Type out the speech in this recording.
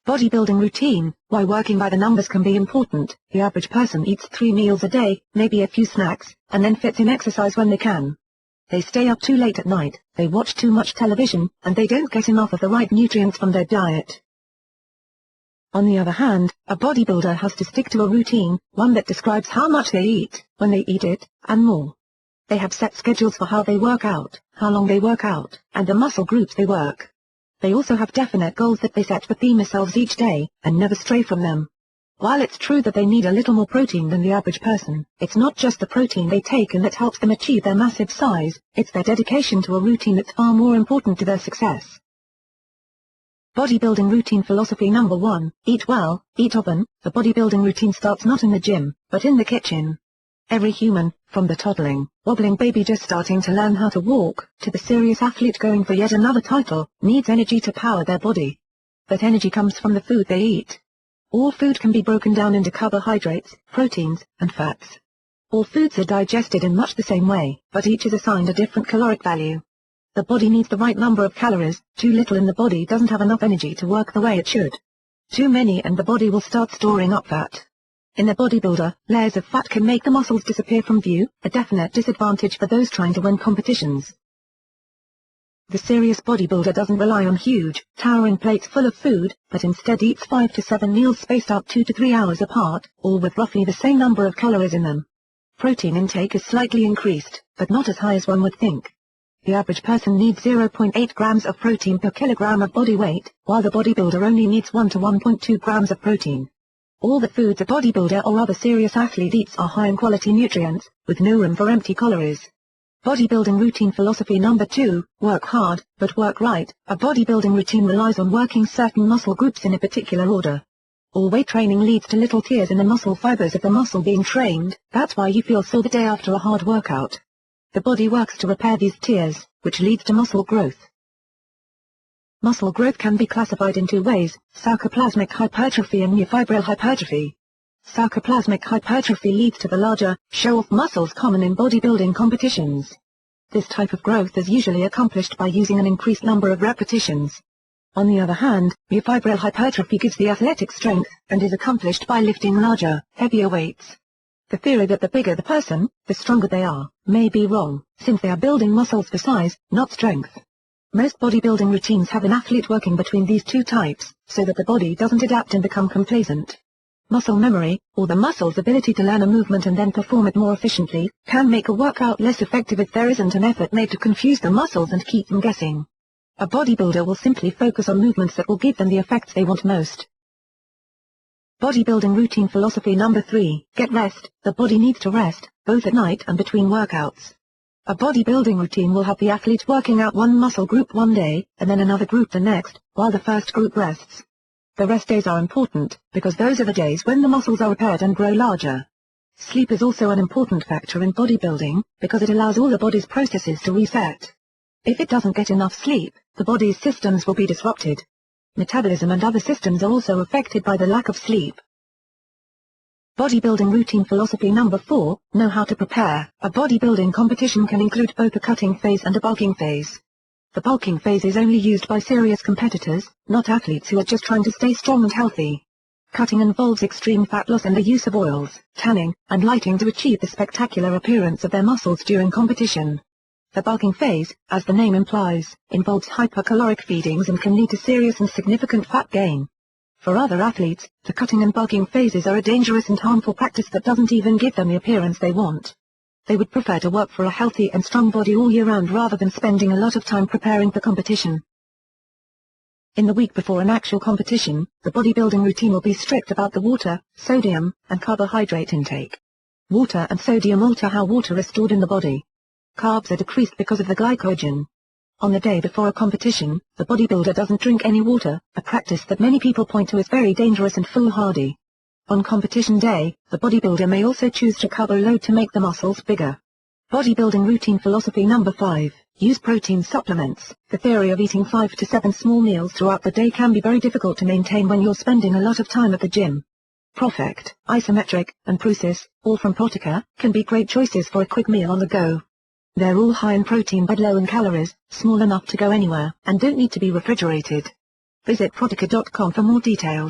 Bodybuilding routine. Why working by the numbers can be important. The average person eats 3 meals a day, maybe a few snacks, and then fits in exercise when they can. They stay up too late at night, they watch too much television, and they don't get enough of the right nutrients from their diet. On the other hand, a bodybuilder has to stick to a routine, one that describes how much they eat, when they eat it, and more. They have set schedules for how they work out, how long they work out, and the muscle groups they work. They also have definite goals that they set for themselves each day, and never stray from them. While it's true that they need a little more protein than the average person, it's not just the protein they take in that helps them achieve their massive size, it's their dedication to a routine that's far more important to their success. Bodybuilding routine philosophy number 1, eat well, eat often. The bodybuilding routine starts not in the gym, but in the kitchen. Every human, from the toddling, wobbling baby just starting to learn how to walk, to the serious athlete going for yet another title, needs energy to power their body. That energy comes from the food they eat. All food can be broken down into carbohydrates, proteins, and fats. All foods are digested in much the same way, but each is assigned a different caloric value. The body needs the right number of calories. Too little in the body doesn't have enough energy to work the way it should. Too many and the body will start storing up fat. In the bodybuilder, layers of fat can make the muscles disappear from view, a definite disadvantage for those trying to win competitions. The serious bodybuilder doesn't rely on huge, towering plates full of food, but instead eats 5 to 7 meals spaced out 2 to 3 hours apart, all with roughly the same number of calories in them. Protein intake is slightly increased, but not as high as one would think. The average person needs 0.8 grams of protein per kilogram of body weight, while the bodybuilder only needs 1 to 1.2 grams of protein. All the foods a bodybuilder or other serious athlete eats are high in quality nutrients, with no room for empty calories. Bodybuilding routine philosophy number 2, work hard, but work right. A bodybuilding routine relies on working certain muscle groups in a particular order. All weight training leads to little tears in the muscle fibers of the muscle being trained, that's why you feel sore the day after a hard workout. The body works to repair these tears, which leads to muscle growth. Muscle growth can be classified in 2 ways, sarcoplasmic hypertrophy and myofibril hypertrophy. Sarcoplasmic hypertrophy leads to the larger, show-off muscles common in bodybuilding competitions. This type of growth is usually accomplished by using an increased number of repetitions. On the other hand, myofibril hypertrophy gives the athletic strength, and is accomplished by lifting larger, heavier weights. The theory that the bigger the person, the stronger they are, may be wrong, since they are building muscles for size, not strength. Most bodybuilding routines have an athlete working between these 2 types, so that the body doesn't adapt and become complacent. Muscle memory, or the muscle's ability to learn a movement and then perform it more efficiently, can make a workout less effective if there isn't an effort made to confuse the muscles and keep them guessing. A bodybuilder will simply focus on movements that will give them the effects they want most. Bodybuilding routine philosophy number 3, get rest. The body needs to rest, both at night and between workouts. A bodybuilding routine will have the athlete working out one muscle group one day, and then another group the next, while the first group rests. The rest days are important, because those are the days when the muscles are repaired and grow larger. Sleep is also an important factor in bodybuilding, because it allows all the body's processes to reset. If it doesn't get enough sleep, the body's systems will be disrupted. Metabolism and other systems are also affected by the lack of sleep. Bodybuilding routine philosophy number 4, know how to prepare. A bodybuilding competition can include both a cutting phase and a bulking phase. The bulking phase is only used by serious competitors, not athletes who are just trying to stay strong and healthy. Cutting involves extreme fat loss and the use of oils, tanning, and lighting to achieve the spectacular appearance of their muscles during competition. The bulking phase, as the name implies, involves hypercaloric feedings and can lead to serious and significant fat gain. For other athletes, the cutting and bulking phases are a dangerous and harmful practice that doesn't even give them the appearance they want. They would prefer to work for a healthy and strong body all year round rather than spending a lot of time preparing for competition. In the week before an actual competition, the bodybuilding routine will be strict about the water, sodium, and carbohydrate intake. Water and sodium alter how water is stored in the body. Carbs are decreased because of the glycogen. On the day before a competition, the bodybuilder doesn't drink any water, a practice that many people point to as very dangerous and foolhardy. On competition day, the bodybuilder may also choose to carbo load to make the muscles bigger. Bodybuilding routine philosophy number 5, use protein supplements. The theory of eating 5 to 7 small meals throughout the day can be very difficult to maintain when you're spending a lot of time at the gym. ProfectR, IsoMetricR, and ProsisR, all from Protica, can be great choices for a quick meal on the go. They're all high in protein but low in calories, small enough to go anywhere, and don't need to be refrigerated. Visit Protica.com for more details.